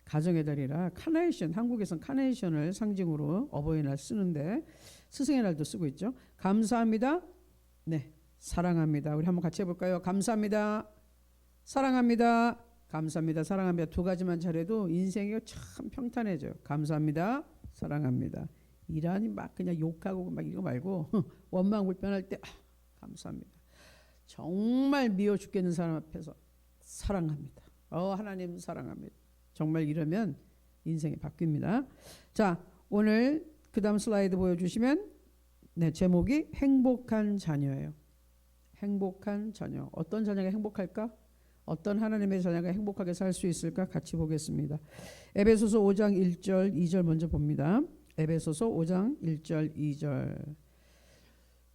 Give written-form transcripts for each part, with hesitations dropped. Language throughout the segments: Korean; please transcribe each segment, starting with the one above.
가정의 달이라 카네이션, 한국에선 카네이션을 상징으로 어버이날 쓰는데 스승의 날도 쓰고 있죠. 감사합니다. 네, 사랑합니다. 우리 한번 같이 해볼까요? 감사합니다. 사랑합니다. 감사합니다. 사랑합니다. 두 가지만 잘해도 인생이 참 평탄해져요. 감사합니다. 사랑합니다. 일하니 막 그냥 욕하고 막 이거 말고 원망불편할 때 감사합니다. 정말 미워 죽겠는 사람 앞에서 사랑합니다. 하나님 사랑합니다. 정말 이러면 인생이 바뀝니다. 자, 오늘 그 다음 슬라이드 보여주시면 네, 제목이 행복한 자녀예요. 행복한 자녀. 어떤 자녀가 행복할까? 어떤 하나님의 자녀가 행복하게 살 수 있을까? 같이 보겠습니다. 에베소서 5장 1절 2절 먼저 봅니다. 에베소서 5장 1절 2절.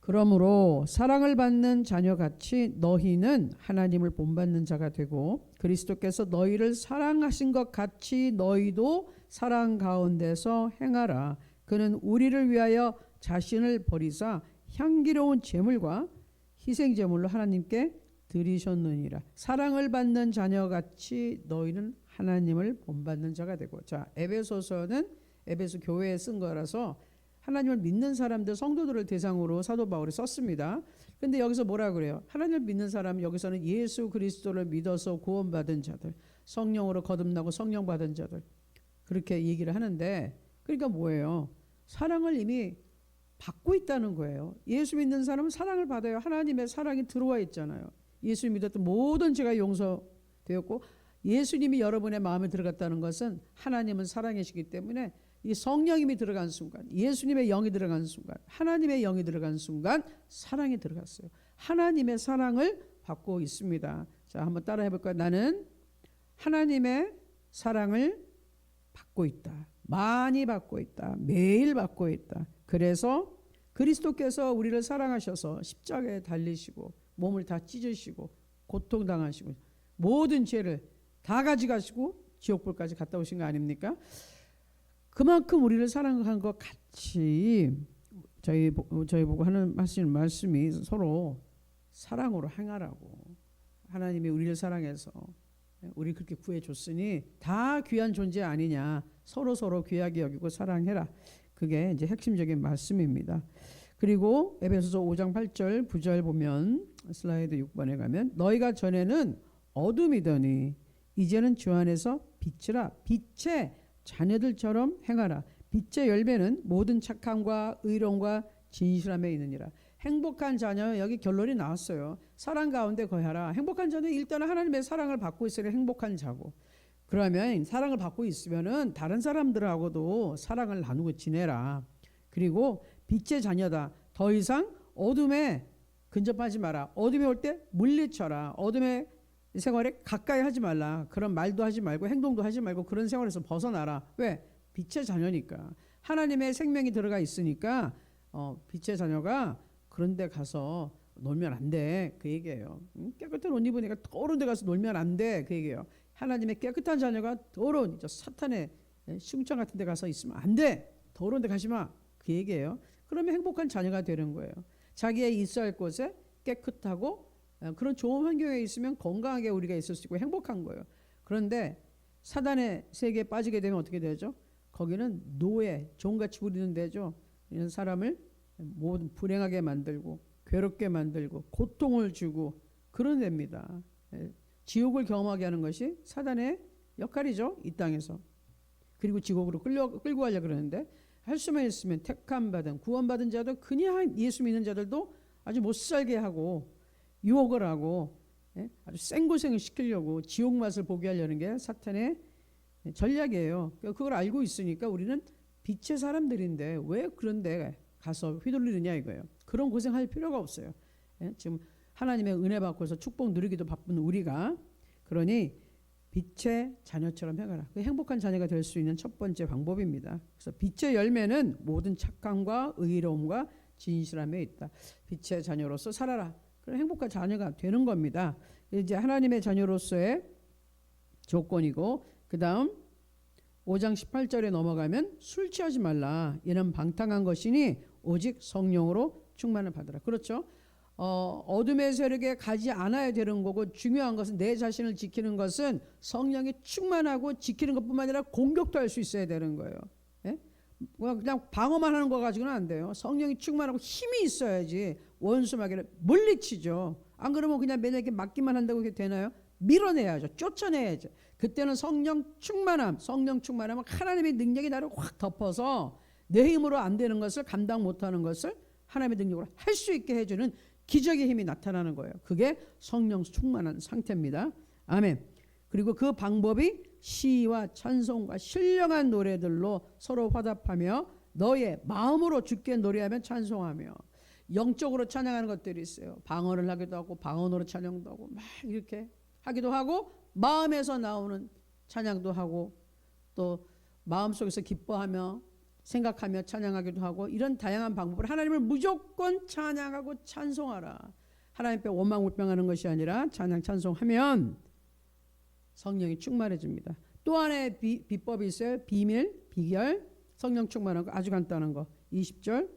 그러므로 사랑을 받는 자녀같이 너희는 하나님을 본받는 자가 되고 그리스도께서 너희를 사랑하신 것 같이 너희도 사랑 가운데서 행하라. 그는 우리를 위하여 자신을 버리사 향기로운 제물과 희생제물로 하나님께 드리셨느니라. 사랑을 받는 자녀같이 너희는 하나님을 본받는 자가 되고. 자, 에베소서는 에베소 교회에 쓴 거라서 하나님을 믿는 사람들, 성도들을 대상으로 사도 바울이 썼습니다. 근데 여기서 뭐라 그래요? 하나님을 믿는 사람, 여기서는 예수 그리스도를 믿어서 구원받은 자들, 성령으로 거듭나고 성령 받은 자들, 그렇게 얘기를 하는데, 그러니까 뭐예요? 사랑을 이미 받고 있다는 거예요. 예수 믿는 사람은 사랑을 받아요. 하나님의 사랑이 들어와 있잖아요. 예수 믿었던 모든 죄가 용서되었고 예수님이 여러분의 마음에 들어갔다는 것은 하나님은 사랑이시기 때문에 이 성령님이 들어간 순간, 예수님의 영이 들어간 순간, 하나님의 영이 들어간 순간 사랑이 들어갔어요. 하나님의 사랑을 받고 있습니다. 자, 한번 따라 해볼까요? 나는 하나님의 사랑을 받고 있다. 많이 받고 있다. 매일 받고 있다. 그래서 그리스도께서 우리를 사랑하셔서 십자가에 달리시고 몸을 다 찢으시고 고통당하시고 모든 죄를 다 가져가시고 지옥불까지 갔다 오신 거 아닙니까? 그만큼 우리를 사랑한 것 같이 저희 보고 하시는 말씀이 서로 사랑으로 행하라고. 하나님이 우리를 사랑해서 우리 그렇게 구해줬으니 다 귀한 존재 아니냐. 서로 귀하게 여기고 사랑해라. 그게 이제 핵심적인 말씀입니다. 그리고 에베소서 5장 8절 9절 보면 슬라이드 6번에 가면 너희가 전에는 어둠이더니 이제는 주 안에서 빛이라. 빛의 자녀들처럼 행하라. 빛의 열매는 모든 착함과 의로움과 진실함에 있느니라. 행복한 자녀, 여기 결론이 나왔어요. 사랑 가운데 거하라. 행복한 자녀, 일단은 하나님의 사랑을 받고 있으니 행복한 자고, 그러면 사랑을 받고 있으면은 다른 사람들하고도 사랑을 나누고 지내라. 그리고 빛의 자녀다. 더 이상 어둠에 근접하지 마라. 어둠에 올 때 물리쳐라. 어둠의 생활에 가까이 하지 말라. 그런 말도 하지 말고 행동도 하지 말고 그런 생활에서 벗어나라. 왜? 빛의 자녀니까. 하나님의 생명이 들어가 있으니까 빛의 자녀가 그런 데 가서 놀면 안 돼. 그 얘기예요. 깨끗한 옷 입으니까 더러운 데 가서 놀면 안 돼. 그 얘기예요. 하나님의 깨끗한 자녀가 더러운 사탄의 흉창 같은 데 가서 있으면 안 돼. 더러운 데 가지 마. 그 얘기예요. 그러면 행복한 자녀가 되는 거예요. 자기의 있어야 할 곳에 깨끗하고 그런 좋은 환경에 있으면 건강하게 우리가 있을 수 있고 행복한 거예요. 그런데 사단의 세계에 빠지게 되면 어떻게 되죠? 거기는 노예, 종같이 부리는 데죠. 이런 사람을 모든 불행하게 만들고 괴롭게 만들고 고통을 주고 그런 데입니다. 지옥을 경험하게 하는 것이 사단의 역할이죠. 이 땅에서. 그리고 지옥으로 끌고 가려고 그러는데 할 수만 있으면 택함받은 구원받은 자도 그냥 예수 믿는 자들도 아주 못살게 하고 유혹을 하고 아주 생고생을 시키려고 지옥 맛을 보게 하려는 게 사탄의 전략이에요. 그걸 알고 있으니까 우리는 빛의 사람들인데 왜 그런데 가서 휘둘리느냐 이거예요. 그런 고생할 필요가 없어요. 지금 하나님의 은혜 받고서 축복 누리기도 바쁜 우리가, 그러니 빛의 자녀처럼 해가라. 그 행복한 자녀가 될 수 있는 첫 번째 방법입니다. 그래서 빛의 열매는 모든 착함과 의로움과 진실함에 있다. 빛의 자녀로서 살아라. 그럼 행복한 자녀가 되는 겁니다. 이제 하나님의 자녀로서의 조건이고, 그 다음 5장 18절에 넘어가면 술 취하지 말라. 이는 방탕한 것이니 오직 성령으로 충만을 받으라. 그렇죠? 어둠의 세력에 가지 않아야 되는 거고, 중요한 것은 내 자신을 지키는 것은 성령이 충만하고 지키는 것뿐만 아니라 공격도 할 수 있어야 되는 거예요. 예? 그냥 방어만 하는 거 가지고는 안 돼요. 성령이 충만하고 힘이 있어야지 원수 마귀를 물리치죠. 안 그러면 그냥 맨날 이렇게 맞기만 한다고 이게 되나요? 밀어내야죠. 쫓아내야죠. 그때는 성령 충만함, 성령 충만하면 하나님의 능력이 나를 확 덮어서 내 힘으로 안 되는 것을, 감당 못하는 것을 하나님의 능력으로 할 수 있게 해주는 기적의 힘이 나타나는 거예요. 그게 성령 충만한 상태입니다. 아멘. 그리고 그 방법이 시와 찬송과 신령한 노래들로 서로 화답하며 너의 마음으로 주께 노래하며 찬송하며, 영적으로 찬양하는 것들이 있어요. 방언을 하기도 하고 방언으로 찬양도 하고 막 이렇게 하기도 하고, 마음에서 나오는 찬양도 하고, 또 마음속에서 기뻐하며 생각하며 찬양하기도 하고, 이런 다양한 방법으로 하나님을 무조건 찬양하고 찬송하라. 하나님 앞에 원망불평하는 것이 아니라 찬양 찬송하면 성령이 충만해집니다. 또 하나의 비법이 있어요. 비밀, 비결, 성령 충만한 거 아주 간단한 거. 20절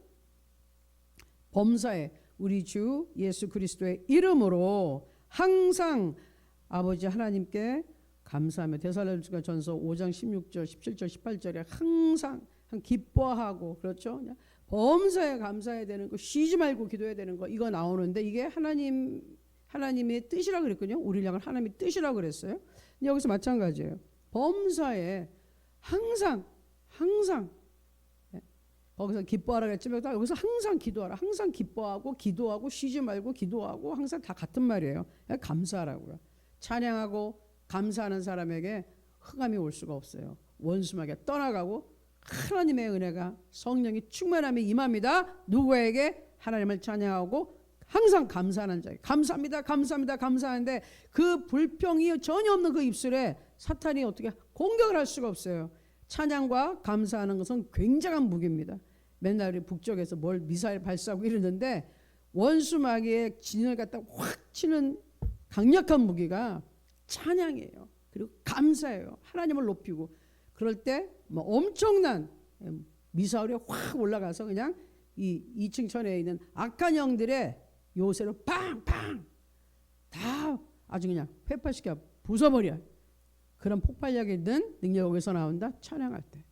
범사에 우리 주 예수 그리스도의 이름으로 항상 아버지 하나님께 감사하며, 데살로니가전서 5장 16절 17절 18절에 항상 기뻐하고, 그렇죠? 범사에 감사해야 되는 거, 쉬지 말고 기도해야 되는 거, 이거 나오는데 이게 하나님의 뜻이라고 그랬거든요. 우리를 향한 하나님의 뜻이라고 그랬어요. 여기서 마찬가지예요. 범사에 항상 거기서 기뻐하라 했지만 여기서 항상 기도하라. 항상 기뻐하고 기도하고 쉬지 말고 기도하고, 항상 다 같은 말이에요. 감사하라고요. 찬양하고 감사하는 사람에게 흑암이 올 수가 없어요. 원수마귀가 떠나가고 하나님의 은혜가, 성령이 충만함이 임합니다. 누구에게? 하나님을 찬양하고 항상 감사하는 자에게. 감사합니다 감사합니다 감사하는데 그 불평이 전혀 없는 그 입술에 사탄이 어떻게 공격을 할 수가 없어요. 찬양과 감사하는 것은 굉장한 무기입니다. 맨날 우리 북쪽에서 뭘 미사일 발사하고 이러는데, 원수 마귀의 진을 갖다 확 치는 강력한 무기가 찬양이에요. 그리고 감사예요. 하나님을 높이고, 그럴 때 뭐 엄청난 미사일이 확 올라가서 그냥 이 2층 천에 있는 악한 영들의 요새로 팡팡 다 아주 그냥 회파시켜 부숴버려. 그런 폭발력이 있는 능력이 여기서 나온다. 찬양할 때,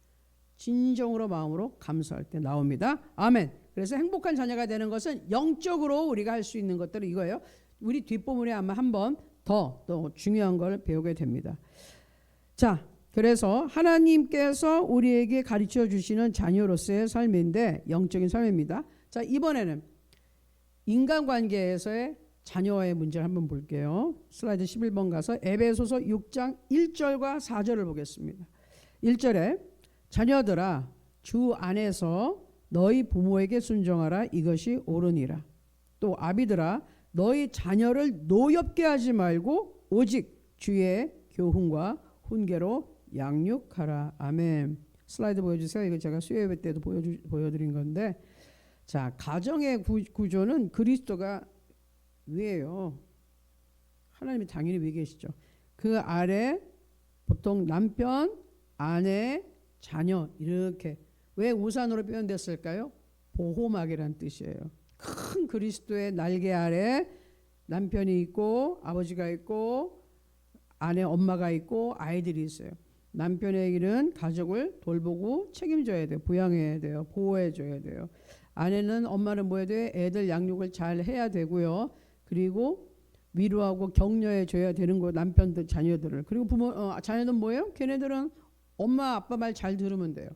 진정으로 마음으로 감사할 때 나옵니다. 아멘. 그래서 행복한 자녀가 되는 것은 영적으로 우리가 할 수 있는 것들은 이거예요. 우리 뒷부분에 아마 한번 더 중요한 걸 배우게 됩니다. 자, 그래서 하나님께서 우리에게 가르쳐 주시는 자녀로서의 삶인데, 영적인 삶입니다. 자, 이번에는 인간관계에서의 자녀와의 문제를 한번 볼게요. 슬라이드 11번 가서 에베소서 6장 1절과 4절을 보겠습니다. 1절에 자녀들아 주 안에서 너희 부모에게 순종하라. 이것이 옳으니라. 또 아비들아 너희 자녀를 노엽게 하지 말고 오직 주의 교훈과 훈계로 양육하라. 아멘. 슬라이드 보여주세요. 이거 제가 수요예배 때도 보여드린 건데, 자, 가정의 구조는 그리스도가 위에요. 하나님이 당연히 위에 계시죠. 그 아래 보통 남편, 아내, 자녀, 이렇게. 왜 우산으로 표현됐을까요? 보호막이라는 뜻이에요. 큰 그리스도의 날개 아래 남편이 있고 아버지가 있고 아내, 엄마가 있고 아이들이 있어요. 남편의 일은 가족을 돌보고 책임져야 돼요. 부양해야 돼요. 보호해줘야 돼요. 아내는, 엄마는 뭐 해야 돼요? 애들 양육을 잘 해야 되고요. 그리고 위로하고 격려해줘야 되는 거, 남편들, 자녀들을. 그리고 자녀는 뭐예요? 걔네들은 엄마, 아빠 말 잘 들으면 돼요.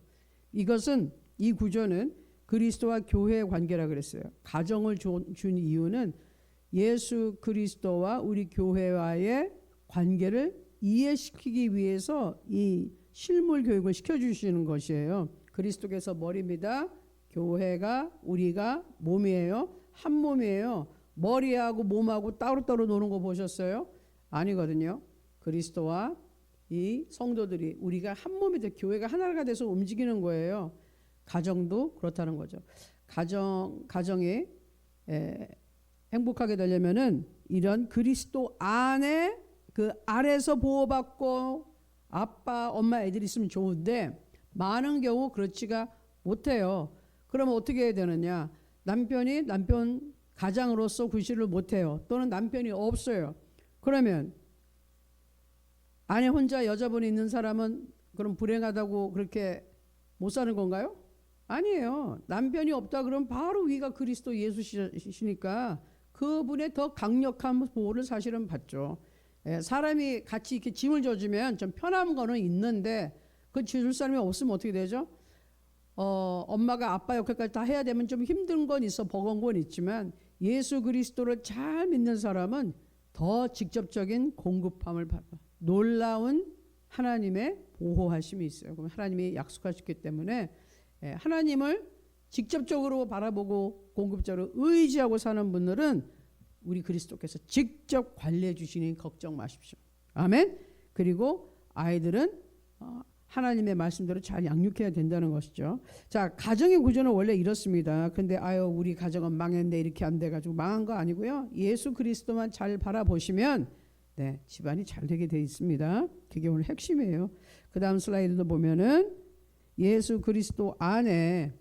이 구조는 그리스도와 교회의 관계라 그랬어요. 가정을 준 이유는 예수 그리스도와 우리 교회와의 관계를 이해시키기 위해서 이 실물 교육을 시켜주시는 것이에요. 그리스도께서 머리입니다. 교회가, 우리가 몸이에요. 한 몸이에요. 머리하고 몸하고 따로따로 노는 거 보셨어요? 아니거든요. 그리스도와 이 성도들이, 우리가 한 몸이 돼, 교회가 하나가 돼서 움직이는 거예요. 가정도 그렇다는 거죠. 가정이 행복하게 되려면은 이런 그리스도 안에, 그 아래서 보호받고 아빠, 엄마, 애들이 있으면 좋은데 많은 경우 그렇지가 못해요. 그러면 어떻게 해야 되느냐? 남편이 남편 가장으로서 구실을 못해요. 또는 남편이 없어요. 그러면 아내 혼자 여자분이 있는 사람은 그럼 불행하다고 그렇게 못 사는 건가요? 아니에요. 남편이 없다 그러면 바로 위가 그리스도 예수시니까 그분의 더 강력한 보호를 사실은 받죠. 사람이 같이 이렇게 짐을 져주면 좀 편한 거는 있는데 그 줄 사람이 없으면 어떻게 되죠? 엄마가 아빠 역할까지 다 해야 되면 좀 힘든 건 있어, 버거운 건 있지만 예수 그리스도를 잘 믿는 사람은 더 직접적인 공급함을 받아. 놀라운 하나님의 보호하심이 있어요. 그럼 하나님이 약속하셨기 때문에 하나님을 직접적으로 바라보고 공급자로 의지하고 사는 분들은 우리 그리스도께서 직접 관리해 주시니 걱정 마십시오. 아멘. 그리고 아이들은 하나님의 말씀대로 잘 양육해야 된다는 것이죠. 자, 가정의 구조는 원래 이렇습니다. 근데 우리 가정은 망했는데 이렇게 안 돼가지고 망한 거 아니고요. 예수 그리스도만 잘 바라보시면 집안이 잘 되게 돼 있습니다. 그게 오늘 핵심이에요. 그 다음 슬라이드도 보면은 예수 그리스도 안에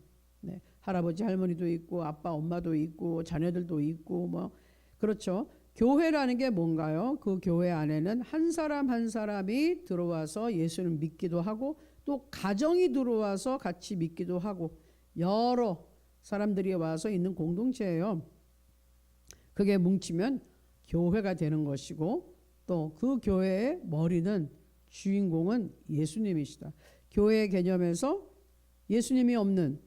할아버지 할머니도 있고 아빠 엄마도 있고 자녀들도 있고 뭐 그렇죠. 교회라는 게 뭔가요? 그 교회 안에는 한 사람 한 사람이 들어와서 예수를 믿기도 하고 또 가정이 들어와서 같이 믿기도 하고 여러 사람들이 와서 있는 공동체예요. 그게 뭉치면 교회가 되는 것이고 또 그 교회의 머리는 주인공은 예수님이시다. 교회 개념에서 예수님이 없는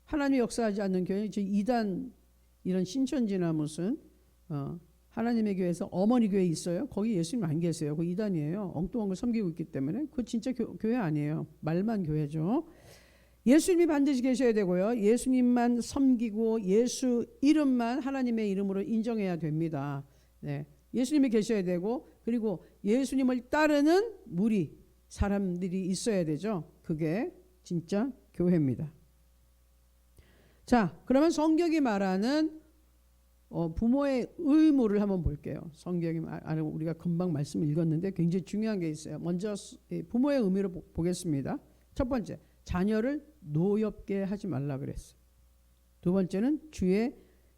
하나님이 역사하지 않는 교회는 이단 이런 신천지나 무슨 하나님의 교회에서 어머니 교회 있어요. 거기 예수님 안 계세요. 그 이단이에요. 엉뚱한 걸 섬기고 있기 때문에 그거 진짜 교회 아니에요. 말만 교회죠. 예수님이 반드시 계셔야 되고요. 예수님만 섬기고 예수 이름만 하나님의 이름으로 인정해야 됩니다. 예수님이 계셔야 되고 그리고 예수님을 따르는 무리 사람들이 있어야 되죠. 그게 진짜 교회입니다. 자, 그러면 성경이 말하는 부모의 의무를 한번 볼게요. 성경이 우리가 금방 말씀 읽었는데 굉장히 중요한 게 있어요. 먼저 부모의 의무를 보겠습니다. 첫 번째, 자녀를 노엽게 하지 말라 그랬어요. 두 번째는 주의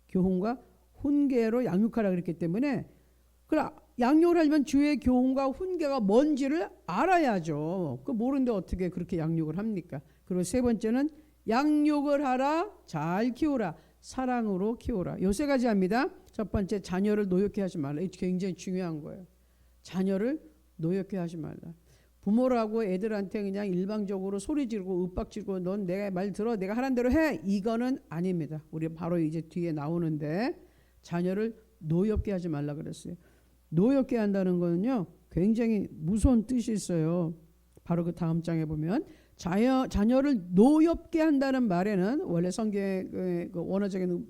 교훈과 훈계로 양육하라 그랬기 때문에 양육을 하려면 주의 교훈과 훈계가 뭔지를 알아야죠. 그 모르는데 어떻게 그렇게 양육을 합니까? 그리고 세 번째는 양육을 하라, 잘 키우라, 사랑으로 키우라. 요 세 가지 합니다. 첫 번째, 자녀를 노엽게 하지 말라. 이게 굉장히 중요한 거예요. 자녀를 노엽게 하지 말라. 부모라고 애들한테 그냥 일방적으로 소리 지르고 윽박 지르고 넌 내 말 들어, 내가 하라는 대로 해. 이거는 아닙니다. 우리 바로 이제 뒤에 나오는데 자녀를 노엽게 하지 말라 그랬어요. 노엽게 한다는 거는요 굉장히 무서운 뜻이 있어요. 바로 그 다음 장에 보면 자녀를 노엽게 한다는 말에는 원래 성경의 그 원어적인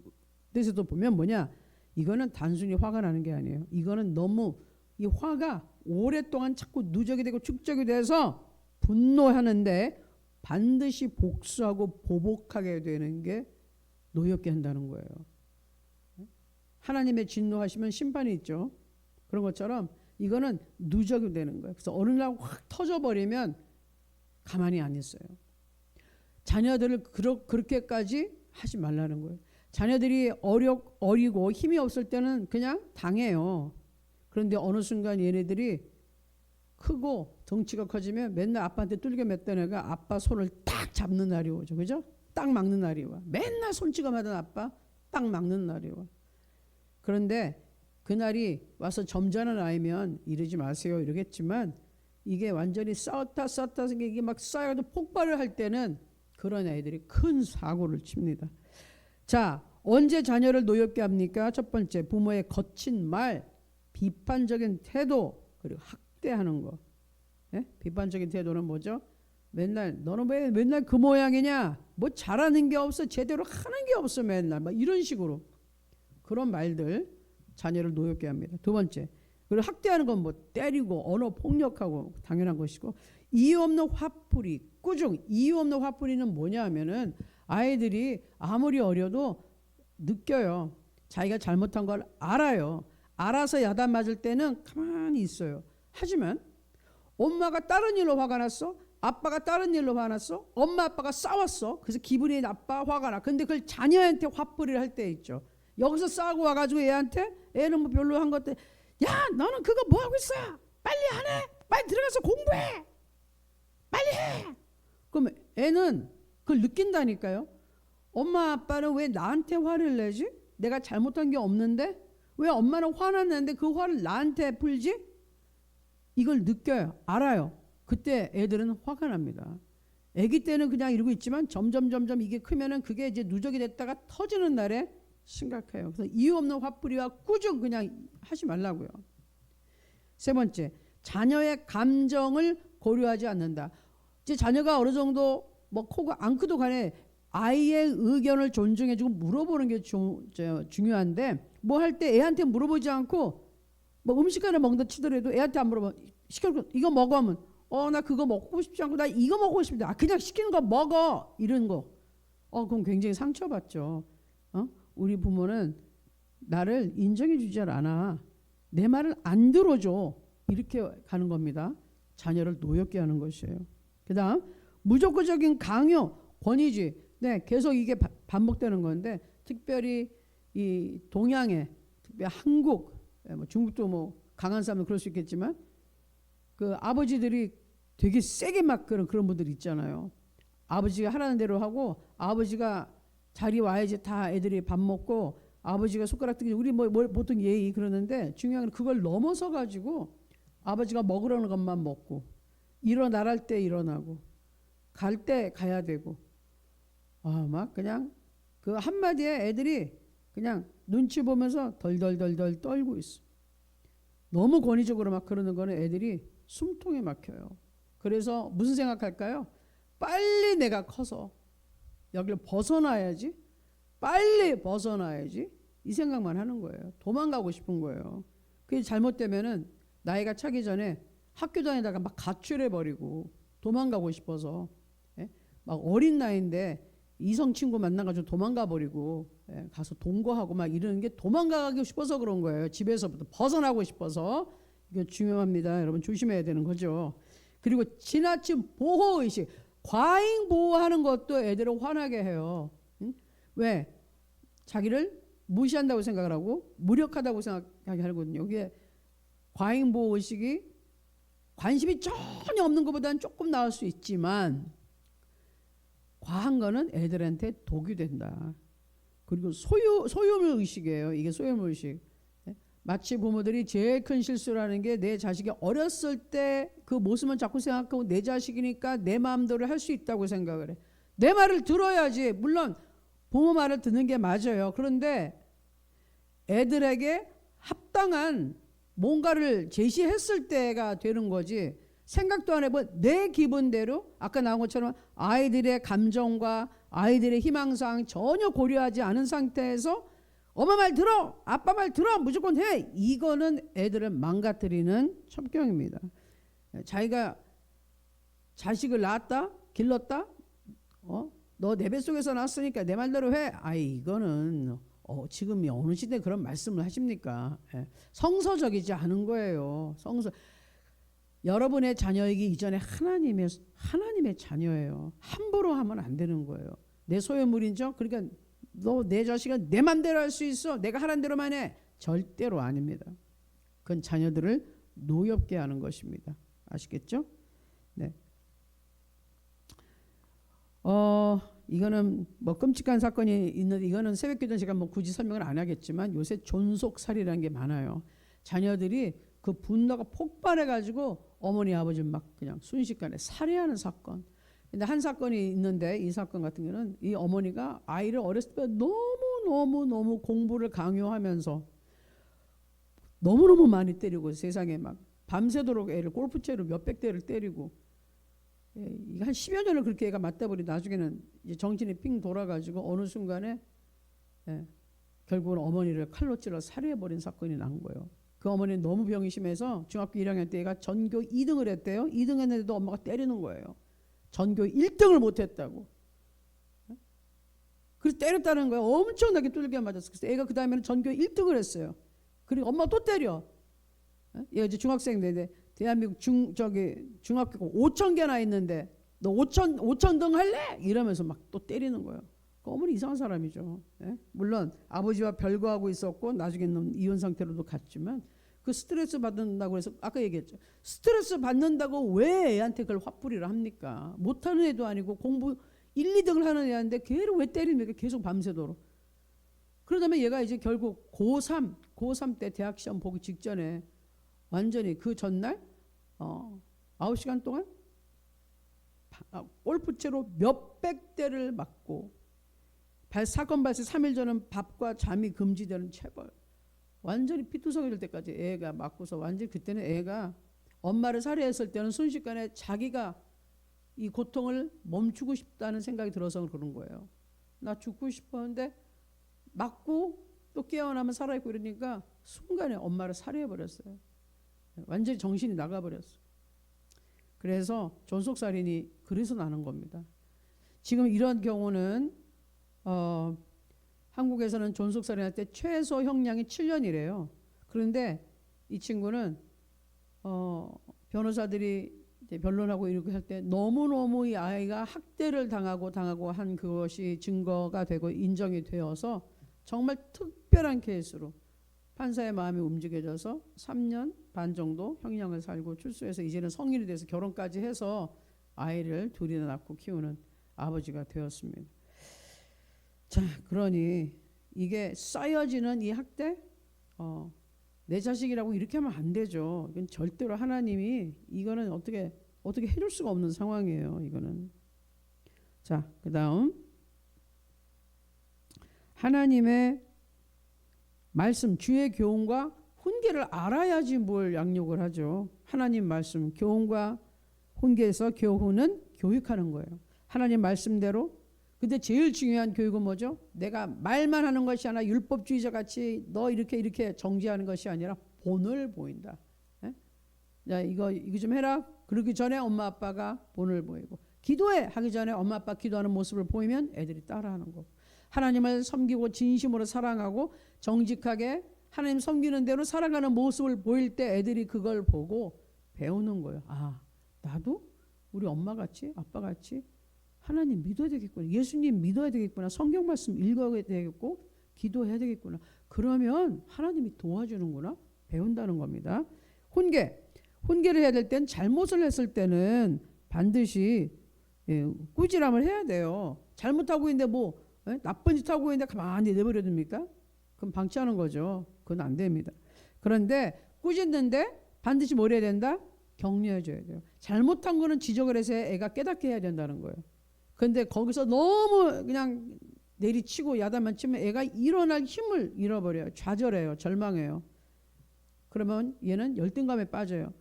뜻에도 보면 뭐냐, 이거는 단순히 화가 나는 게 아니에요. 이거는 너무 이 화가 오랫동안 자꾸 누적이 되고 축적이 돼서 분노하는데 반드시 복수하고 보복하게 되는 게 노엽게 한다는 거예요. 하나님의 진노하시면 심판이 있죠. 그런 것처럼 이거는 누적이 되는 거예요. 그래서 어느 날 확 터져버리면 가만히 안 있어요. 자녀들을 그렇게까지 하지 말라는 거예요. 자녀들이 어리고 힘이 없을 때는 그냥 당해요. 그런데 어느 순간 얘네들이 크고 덩치가 커지면 맨날 아빠한테 뚫겨 맸던 애가 아빠 손을 딱 잡는 날이 오죠. 그죠? 딱 막는 날이 와. 맨날 손찌검하던 아빠 딱 막는 날이 와. 그런데 그날이 와서 점잖은 아이면 이러지 마세요 이러겠지만 이게 완전히 쌓았다 이게 막 쌓여도 폭발을 할 때는 그런 애들이 큰 사고를 칩니다. 자, 언제 자녀를 노엽게 합니까? 첫 번째, 부모의 거친 말, 비판적인 태도, 그리고 학대하는 거. 비판적인 태도는 뭐죠? 너는 왜 맨날 그 모양이냐? 뭐 잘하는 게 없어, 제대로 하는 게 없어 맨날 막 이런 식으로 그런 말들 자녀를 노엽게 합니다. 두 번째, 그리고 학대하는 건 뭐 때리고 언어 폭력하고 당연한 것이고 이유 없는 화풀이, 꾸중. 이유 없는 화풀이는 뭐냐 하면은 아이들이 아무리 어려도 느껴요. 자기가 잘못한 걸 알아요. 알아서 야단 맞을 때는 가만히 있어요. 하지만 엄마가 다른 일로 화가 났어. 아빠가 다른 일로 화가 났어. 엄마 아빠가 싸웠어. 그래서 기분이 나빠, 화가 나. 근데 그걸 자녀한테 화풀이를 할 때 있죠. 여기서 싸우고 와가지고 애한테, 애는 뭐 별로 한 것들, 야 너는 그거 뭐 하고 있어? 빨리 하네. 빨리 들어가서 공부해. 빨리 해. 그럼 애는 그걸 느낀다니까요. 엄마 아빠는 왜 나한테 화를 내지? 내가 잘못한 게 없는데 왜 엄마는 화났는데 그 화를 나한테 풀지? 이걸 느껴요. 알아요. 그때 애들은 화가 납니다. 아기 때는 그냥 이러고 있지만 점점 이게 크면은 그게 이제 누적이 됐다가 터지는 날에 심각해요. 그래서 이유 없는 화풀이와 꾸중 그냥 하지 말라고요. 세 번째, 자녀의 감정을 고려하지 않는다. 이제 자녀가 어느 정도 뭐 코가 안 크도 간에 아이의 의견을 존중해주고 물어보는 게 중요한데, 뭐 할 때 애한테 물어보지 않고 뭐 음식 하나 먹는다 치더라도 애한테 안 물어봐. 시켜놓고 이거 먹어 하면 나 그거 먹고 싶지 않고 나 이거 먹고 싶은데 그냥 시키는 거 먹어 이런 거. 그럼 굉장히 상처받죠. 우리 부모는 나를 인정해 주지 않아. 내 말을 안 들어줘. 이렇게 가는 겁니다. 자녀를 노엽게 하는 것이에요. 그 다음 무조건적인 강요, 권위주의. 네, 계속 이게 반복되는 건데, 특별히 이 동양에, 특별히 한국, 뭐 중국도 뭐 강한 사람은 그럴 수 있겠지만, 그 아버지들이 되게 세게 막 그런 분들 있잖아요. 아버지가 하라는 대로 하고, 아버지가 자리 와야지 다 애들이 밥 먹고, 아버지가 손가락 들기, 우리 뭐 보통 예의 그러는데, 중요한 건 그걸 넘어서 가지고 아버지가 먹으라는 것만 먹고, 일어나랄 때 일어나고, 갈 때 가야 되고, 막 그냥 그 한마디에 애들이 그냥 눈치 보면서 덜덜덜덜 떨고 있어. 너무 권위적으로 막 그러는 거는 애들이 숨통에 막혀요. 그래서 무슨 생각할까요? 빨리 내가 커서 여기를 벗어나야지, 빨리 벗어나야지, 이 생각만 하는 거예요. 도망가고 싶은 거예요. 그게 잘못되면은 나이가 차기 전에 학교 다니다가 막 가출해버리고 도망가고 싶어서, 막 어린 나이인데 이성 친구 만나가지고 도망가버리고, 가서 동거하고 막 이러는 게 도망가고 싶어서 그런 거예요. 집에서부터 벗어나고 싶어서. 이거 중요합니다. 여러분 조심해야 되는 거죠. 그리고 지나친 보호의식, 과잉 보호하는 것도 애들을 화나게 해요. 왜? 자기를 무시한다고 생각을 하고 무력하다고 생각하게 하거든요. 이게 과잉 보호의식이 관심이 전혀 없는 것보다는 조금 나을 수 있지만, 과한 거는 애들한테 독이 된다. 그리고 소유물 의식이에요. 이게 소유물 의식. 마치 부모들이 제일 큰 실수라는 게 내 자식이 어렸을 때 그 모습만 자꾸 생각하고 내 자식이니까 내 마음대로 할 수 있다고 생각을 해. 내 말을 들어야지. 물론 부모 말을 듣는 게 맞아요. 그런데 애들에게 합당한 뭔가를 제시했을 때가 되는 거지, 생각도 안 해본 내 기분대로, 아까 나온 것처럼 아이들의 감정과 아이들의 희망사항 전혀 고려하지 않은 상태에서 엄마 말 들어, 아빠 말 들어, 무조건 해. 이거는 애들을 망가뜨리는 첩경입니다. 자기가 자식을 낳았다, 길렀다, 너 내 뱃속에서 낳았으니까 내 말대로 해. 이거는 지금이 어느 시대에 그런 말씀을 하십니까? 성서적이지 않은 거예요. 여러분의 자녀이기 이전에 하나님의 자녀예요. 함부로 하면 안 되는 거예요. 내 소유물인죠. 그러니까 너 내 자식은 내 맘대로 할 수 있어. 내가 하라는 대로만 해. 절대로 아닙니다. 그건 자녀들을 노엽게 하는 것입니다. 아시겠죠? 네. 이거는 뭐 끔찍한 사건이 있는데, 이거는 새벽기도 제가 뭐 굳이 설명을 안 하겠지만, 요새 존속살이라는 게 많아요. 자녀들이 그 분노가 폭발해가지고 어머니 아버지 막 그냥 순식간에 살해하는 사건. 근데 한 사건이 있는데, 이 사건 같은 경우는 이 어머니가 아이를 어렸을 때 너무 공부를 강요하면서 너무너무 많이 때리고, 세상에 막 밤새도록 애를 골프채로 몇백 대를 때리고, 한 10여 년을 그렇게 애가 맞다 보니 나중에는 이제 정신이 핑 돌아가지고 어느 순간에 결국은 어머니를 칼로 찔러 살해해버린 사건이 난 거예요. 그 어머니는 너무 병이 심해서 중학교 1학년 때 애가 전교 2등을 했대요. 2등 했는데도 엄마가 때리는 거예요. 전교 1등을 못했다고. 그래서 때렸다는 거예요. 엄청나게 두들겨 맞았어. 그래서 애가 그 다음에는 전교 1등을 했어요. 그리고 엄마가 또 때려. 얘가 이제 중학생인데, 대한민국 중학교 5,000개나 있는데 너 5,000등 할래? 이러면서 막 또 때리는 거예요. 너무 이상한 사람이죠. 예? 물론 아버지와 별거하고 있었고 나중에는 이혼 상태로도 갔지만 그 스트레스 받는다고 해서 아까 얘기했죠. 스트레스 받는다고 왜 애한테 그걸 화풀이를 합니까? 못하는 애도 아니고 공부 1, 2등을 하는 애한테 걔를 왜 때립니까? 계속 밤새도록. 그러다면 얘가 이제 결국 고3 때 대학 시험 보기 직전에 완전히 그 전날 9시간 동안 골프채로 몇백 대를 맞고 사건 발생 3일 전은 밥과 잠이 금지되는 체벌. 완전히 피투성이 될 때까지 애가 맞고서 완전히 그때는 애가 엄마를 살해했을 때는 순식간에 자기가 이 고통을 멈추고 싶다는 생각이 들어서 그런 거예요. 나 죽고 싶었는데 맞고 또 깨어나면 살아있고 이러니까 순간에 엄마를 살해해버렸어요. 완전히 정신이 나가버렸어요. 그래서 존속살인이 그래서 나는 겁니다. 지금 이런 경우는 한국에서는 존속살인할 때 최소 형량이 7년이래요. 그런데 이 친구는 변호사들이 이제 변론하고 이렇게 할 때 너무너무 이 아이가 학대를 당하고 한 그것이 증거가 되고 인정이 되어서 정말 특별한 케이스로 판사의 마음이 움직여져서 3년 반 정도 형량을 살고 출소해서 이제는 성인이 돼서 결혼까지 해서 아이를 둘이나 낳고 키우는 아버지가 되었습니다. 자, 그러니 이게 쌓여지는 이 학대, 내 자식이라고 이렇게 하면 안 되죠. 이건 절대로 하나님이 이거는 어떻게 해줄 수가 없는 상황이에요. 이거는. 자, 그다음 하나님의 말씀, 주의 교훈과 훈계를 알아야지 뭘 양육을 하죠. 하나님 말씀, 교훈과 훈계에서 교훈은 교육하는 거예요. 하나님 말씀대로. 근데 제일 중요한 교육은 뭐죠? 내가 말만 하는 것이 아니라 율법주의자 같이 너 이렇게 정지하는 것이 아니라 본을 보인다. 예? 야, 이거 좀 해라. 그러기 전에 엄마 아빠가 본을 보이고, 기도해 하기 전에 엄마 아빠 기도하는 모습을 보이면 애들이 따라하는 거. 하나님을 섬기고 진심으로 사랑하고 정직하게 하나님 섬기는 대로 살아가는 모습을 보일 때 애들이 그걸 보고 배우는 거예요. 아, 나도 우리 엄마 같이 아빠 같이 하나님 믿어야 되겠구나. 예수님 믿어야 되겠구나. 성경 말씀 읽어야 되겠고 기도해야 되겠구나. 그러면 하나님이 도와주는구나. 배운다는 겁니다. 훈계를 해야 될 땐 잘못을 했을 때는 반드시 꾸지람을 해야 돼요. 잘못하고 있는데 나쁜 짓 하고 있는데 가만히 내버려 둡니까? 그럼 방치하는 거죠. 그건 안 됩니다. 그런데 꾸짖는데 반드시 뭘 해야 된다? 격려해 줘야 돼요. 잘못한 거는 지적을 해서 애가 깨닫게 해야 된다는 거예요. 그런데 거기서 너무 그냥 내리치고 야단만 치면 애가 일어날 힘을 잃어버려요. 좌절해요. 절망해요. 그러면 얘는 열등감에 빠져요.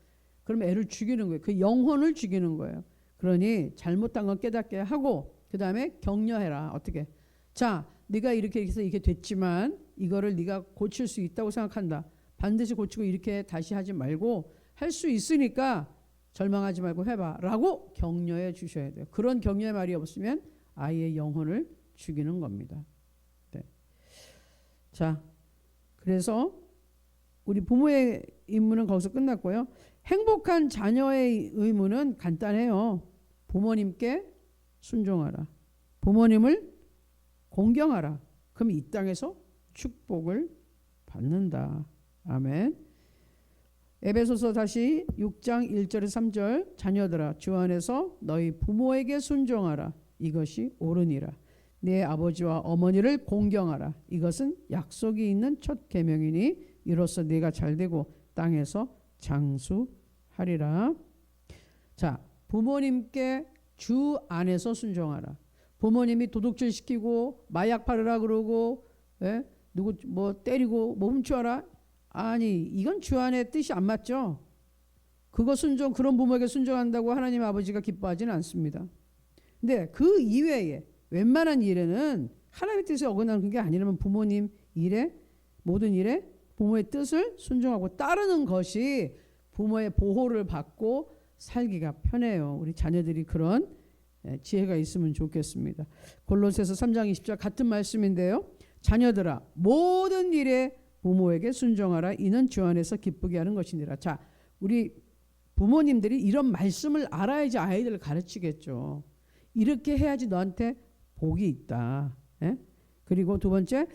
그러면 애를 죽이는 거예요. 그 영혼을 죽이는 거예요. 그러니 잘못한 건 깨닫게 하고 그 다음에 격려해라. 어떻게? 자, 네가 이렇게 해서 이게 됐지만 이거를 네가 고칠 수 있다고 생각한다. 반드시 고치고 이렇게 다시 하지 말고 할 수 있으니까 절망하지 말고 해봐 라고 격려해 주셔야 돼요. 그런 격려의 말이 없으면 아이의 영혼을 죽이는 겁니다. 네. 자, 그래서 우리 부모의 임무는 거기서 끝났고요. 행복한 자녀의 의무는 간단해요. 부모님께 순종하라. 부모님을 공경하라. 그럼 이 땅에서 축복을 받는다. 아멘. 에베소서 다시 6장 1절에서 3절 자녀들아 주 안에서 너희 부모에게 순종하라. 이것이 옳으니라. 네 아버지와 어머니를 공경하라. 이것은 약속이 있는 첫 계명이니 이로써 네가 잘되고 땅에서 장수하리라. 자, 부모님께 주 안에서 순종하라. 부모님이 도둑질 시키고 마약 팔으라 그러고 누구 때리고 훔쳐와라. 아니 이건 주 안의 뜻이 안 맞죠. 그런 부모에게 순종한다고 하나님 아버지가 기뻐하지는 않습니다. 근데 그 이외에 웬만한 일에는 하나님의 뜻에 어긋나는 게 아니라면 부모님 일에 모든 일에 부모의 뜻을 순종하고 따르는 것이 부모의 보호를 받고 살기가 편해요. 우리 자녀들이 그런 지혜가 있으면 좋겠습니다. 골로새서 3장 20절 같은 말씀인데요. 자녀들아 모든 일에 부모에게 순종하라. 이는 주 안에서 기쁘게 하는 것이니라. 자, 우리 부모님들이 이런 말씀을 알아야지 아이들을 가르치겠죠. 이렇게 해야지 너한테 복이 있다. 예? 그리고 두 번째,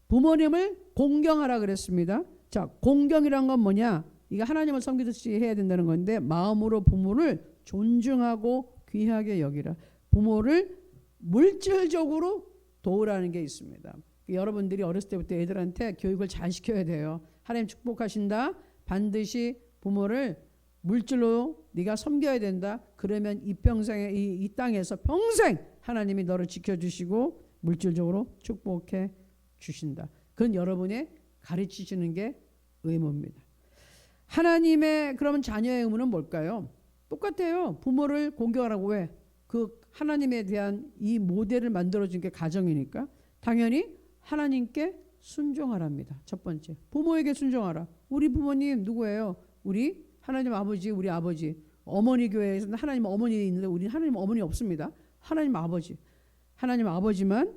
부모님을 공경하라 그랬습니다. 자, 공경이란 건 뭐냐? 이거 하나님을 섬기듯이 해야 된다는 건데, 마음으로 부모를 존중하고 귀하게 여기라. 부모를 물질적으로 도우라는 게 있습니다. 여러분들이 어렸을 때부터 애들한테 교육을 잘 시켜야 돼요. 하나님 축복하신다. 반드시 부모를 물질로 네가 섬겨야 된다. 그러면 이 평생에 이 땅에서 평생 하나님이 너를 지켜주시고 물질적으로 축복해 주신다. 그건 여러분이 가르치시는 게 의무입니다. 하나님의 그러면 자녀의 의무는 뭘까요? 똑같아요. 부모를 공경하라고. 왜? 그 하나님에 대한 이 모델을 만들어준 게 가정이니까 당연히 하나님께 순종하랍니다. 첫 번째, 부모에게 순종하라. 우리 부모님 누구예요? 우리 하나님 아버지, 우리 아버지. 어머니 교회에서는 하나님 어머니 있는데 우리는 하나님 어머니 없습니다. 하나님 아버지. 하나님 아버지만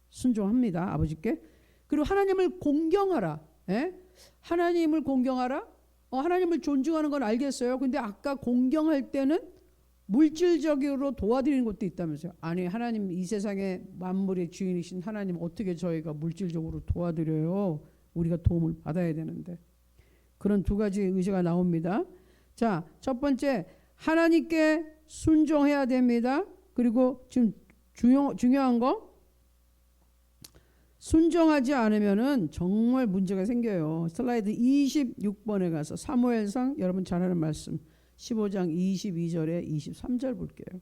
순종합니다. 아버지께. 그리고 하나님을 공경하라. 예? 하나님을 공경하라. 하나님을 존중하는 건 알겠어요. 근데 아까 공경할 때는 물질적으로 도와드리는 것도 있다면서요. 아니, 하나님 이 세상의 만물의 주인이신 하나님 어떻게 저희가 물질적으로 도와드려요? 우리가 도움을 받아야 되는데. 그런 두 가지 의제가 나옵니다. 자, 첫 번째, 하나님께 순종해야 됩니다. 그리고 지금 중요한 거, 순종하지 않으면은 정말 문제가 생겨요. 슬라이드 26번에 가서 사무엘상, 여러분 잘 아는 말씀 15장 22절에 23절 볼게요.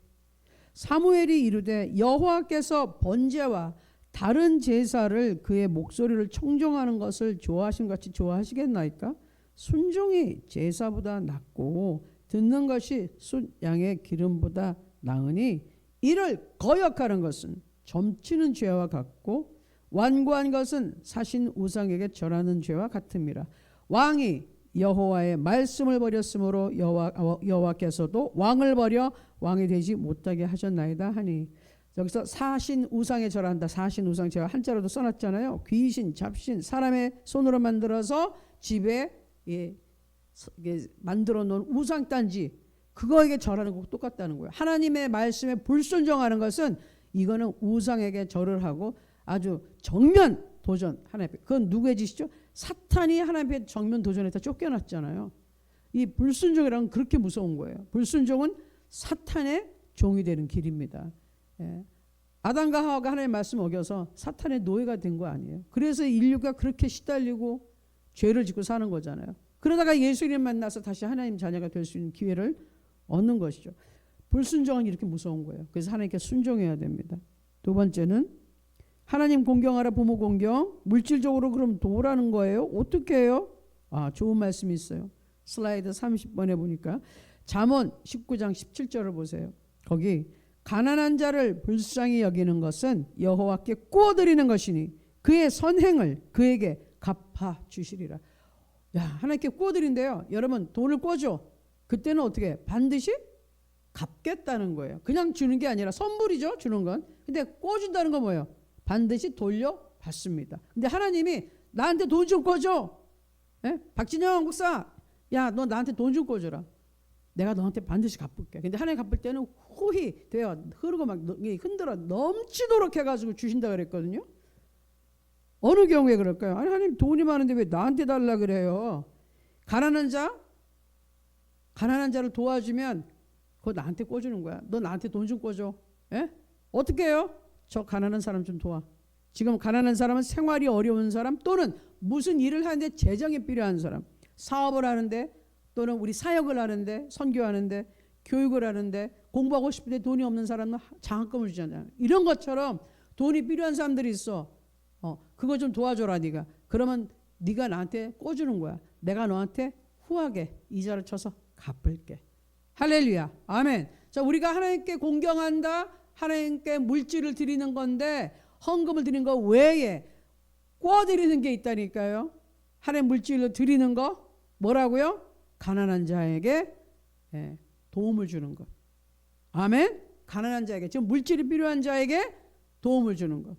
사무엘이 이르되 여호와께서 번제와 다른 제사를 그의 목소리를 청종하는 것을 좋아하신 같이 좋아하시겠나이까? 순종이 제사보다 낫고 듣는 것이 숫양의 기름보다 나으니 이를 거역하는 것은 점치는 죄와 같고 완고한 것은 사신 우상에게 절하는 죄와 같음이라. 왕이 여호와의 말씀을 버렸으므로 여호와께서도 왕을 버려 왕이 되지 못하게 하셨나이다 하니, 여기서 사신 우상에 절한다. 사신 우상 제가 한자로도 써놨잖아요. 귀신, 잡신, 사람의 손으로 만들어서 집에 만들어 놓은 우상단지, 그거에게 절하는 거 똑같다는 거예요. 하나님의 말씀에 불순종하는 것은 이거는 우상에게 절을 하고 아주 정면 도전 하나님 앞에. 그건 누구의 짓이죠? 사탄이 하나님 앞에 정면 도전했다 쫓겨났잖아요. 이 불순종이란 그렇게 무서운 거예요. 불순종은 사탄의 종이 되는 길입니다. 예. 아담과 하와가 하나님의 말씀 어겨서 사탄의 노예가 된 거 아니에요. 그래서 인류가 그렇게 시달리고 죄를 짓고 사는 거잖아요. 그러다가 예수님 만나서 다시 하나님 자녀가 될 수 있는 기회를 얻는 것이죠. 불순종은 이렇게 무서운 거예요. 그래서 하나님께 순종해야 됩니다. 두 번째는 하나님 공경하라. 부모 공경. 물질적으로 그럼 도우라는 거예요. 어떻게 해요? 좋은 말씀이 있어요. 슬라이드 30번에 보니까 잠언 19장 17절을 보세요. 거기 가난한 자를 불쌍히 여기는 것은 여호와께 꾸어드리는 것이니 그의 선행을 그에게 갚아 주시리라. 야, 하나님께 꾸어드린대요. 여러분 돈을 꿔줘. 그때는 어떻게? 반드시 갚겠다는 거예요. 그냥 주는 게 아니라 선물이죠. 주는 건. 근데 꿔준다는 건 뭐예요? 반드시 돌려받습니다. 근데 하나님이 나한테 돈 좀 꿔줘. 예? 박진영 목사, 야, 너 나한테 돈 좀 꿔줘라. 내가 너한테 반드시 갚을게. 근데 하나님 갚을 때는 후히 되어 흐르고 막 흔들어 넘치도록 해가지고 주신다 그랬거든요. 어느 경우에 그럴까요? 아니, 하나님 돈이 많은데 왜 나한테 달라 그래요? 가난한 자를 도와주면 그거 나한테 꿔주는 거야. 너 나한테 돈 좀 꿔줘. 예? 어떻게 해요? 저 가난한 사람 좀 도와. 지금 가난한 사람은 생활이 어려운 사람, 또는 무슨 일을 하는데 재정이 필요한 사람, 사업을 하는데, 또는 우리 사역을 하는데, 선교하는데, 교육을 하는데, 공부하고 싶은데 돈이 없는 사람은 장학금을 주잖아요. 이런 것처럼 돈이 필요한 사람들이 있어. 그거 좀 도와줘라 네가. 그러면 네가 나한테 꿔주는 거야. 내가 너한테 후하게 이자를 쳐서 갚을게. 할렐루야. 아멘. 자, 우리가 하나님께 공경한다. 하나님께 물질을 드리는 건데, 헌금을 드리는 거 외에 꿔드리는 게 있다니까요. 하나님 물질을 드리는 거 뭐라고요? 가난한 자에게 도움을 주는 것. 아멘. 가난한 자에게, 지금 물질이 필요한 자에게 도움을 주는 것.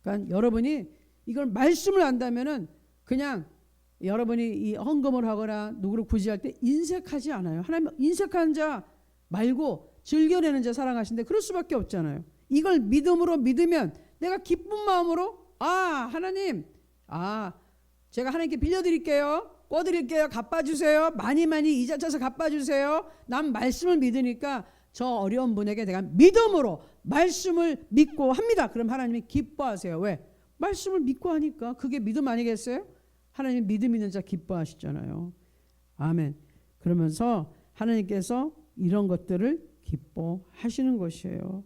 그러니까 여러분이 이걸 말씀을 안다면은 그냥 여러분이 이 헌금을 하거나 누구를 구제할 때 인색하지 않아요. 하나님 인색한 자 말고 즐겨내는 자 사랑하신데, 그럴 수밖에 없잖아요. 이걸 믿음으로 믿으면 내가 기쁜 마음으로 하나님 제가 하나님께 빌려드릴게요. 꿔드릴게요. 갚아주세요. 많이 이자 쳐서 갚아주세요. 난 말씀을 믿으니까 저 어려운 분에게 내가 믿음으로 말씀을 믿고 합니다. 그럼 하나님이 기뻐하세요. 왜? 말씀을 믿고 하니까. 그게 믿음 아니겠어요? 하나님 믿음 있는 자 기뻐하시잖아요. 아멘. 그러면서 하나님께서 이런 것들을 기뻐하시는 것이에요.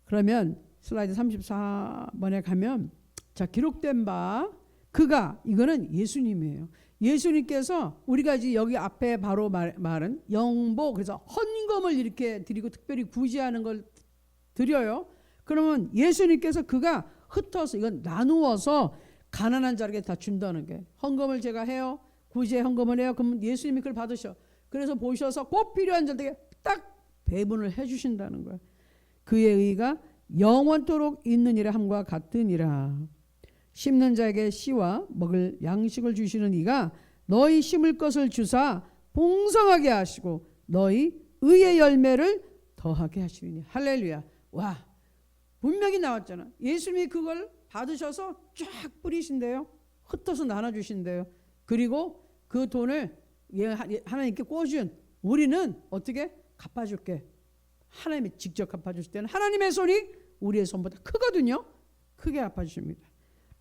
그러면 슬라이드 34번에 가면 자, 기록된 바 그가, 이거는 예수님이에요. 예수님께서 우리가 이제 여기 앞에 바로 말은 영보, 그래서 헌금을 이렇게 드리고 특별히 구제하는 걸 드려요. 그러면 예수님께서 그가 흩어서 이건 나누어서 가난한 자에게 다 준다는 게, 헌금을 제가 해요. 구제 헌금을 해요. 그러면 예수님이 그걸 받으셔. 그래서 보셔서 꼭 필요한 자들에게 딱 배분을 해주신다는 거예요. 그의 의가 영원토록 있는 일에 함과 같으니라. 심는 자에게 씨와 먹을 양식을 주시는 이가 너희 심을 것을 주사 풍성하게 하시고 너희 의의 열매를 더하게 하시리니. 할렐루야. 와, 분명히 나왔잖아. 예수님이 그걸 받으셔서 쫙 뿌리신대요. 흩어서 나눠주신대요. 그리고 그 돈을 하나님께 꿔준 우리는 어떻게 갚아줄게. 하나님이 직접 갚아주실 때는 하나님의 손이 우리의 손보다 크거든요. 크게 갚아주십니다.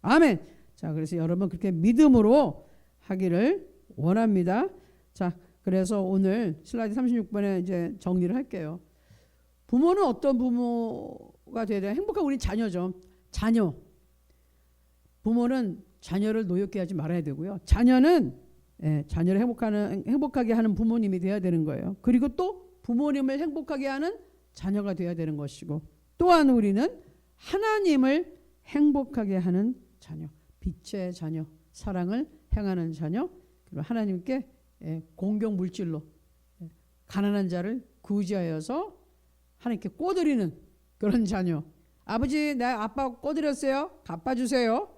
아멘. 자, 그래서 여러분 그렇게 믿음으로 하기를 원합니다. 자, 그래서 오늘 슬라이드 36번에 이제 정리를 할게요. 부모는 어떤 부모가 돼야 돼요? 행복한 우리 자녀죠. 자녀. 부모는 자녀를 노엽게 하지 말아야 되고요. 자녀는 자녀를 행복하게 하는 부모님이 돼야 되는 거예요. 그리고 또 부모님을 행복하게 하는 자녀가 돼야 되는 것이고, 또한 우리는 하나님을 행복하게 하는 자녀, 빛의 자녀, 사랑을 행하는 자녀, 그리고 하나님께 공경 물질로 가난한 자를 구제하여서 하나님께 꿔드리는 그런 자녀. 아버지, 내 아빠 꿔드렸어요. 갚아주세요.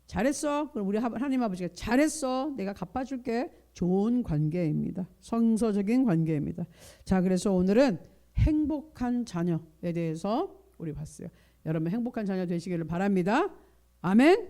잘했어. 그럼 우리 하나님 아버지가 잘했어. 내가 갚아줄게. 좋은 관계입니다. 성서적인 관계입니다. 자, 그래서 오늘은 행복한 자녀에 대해서 우리 봤어요. 여러분 행복한 자녀 되시기를 바랍니다. 아멘.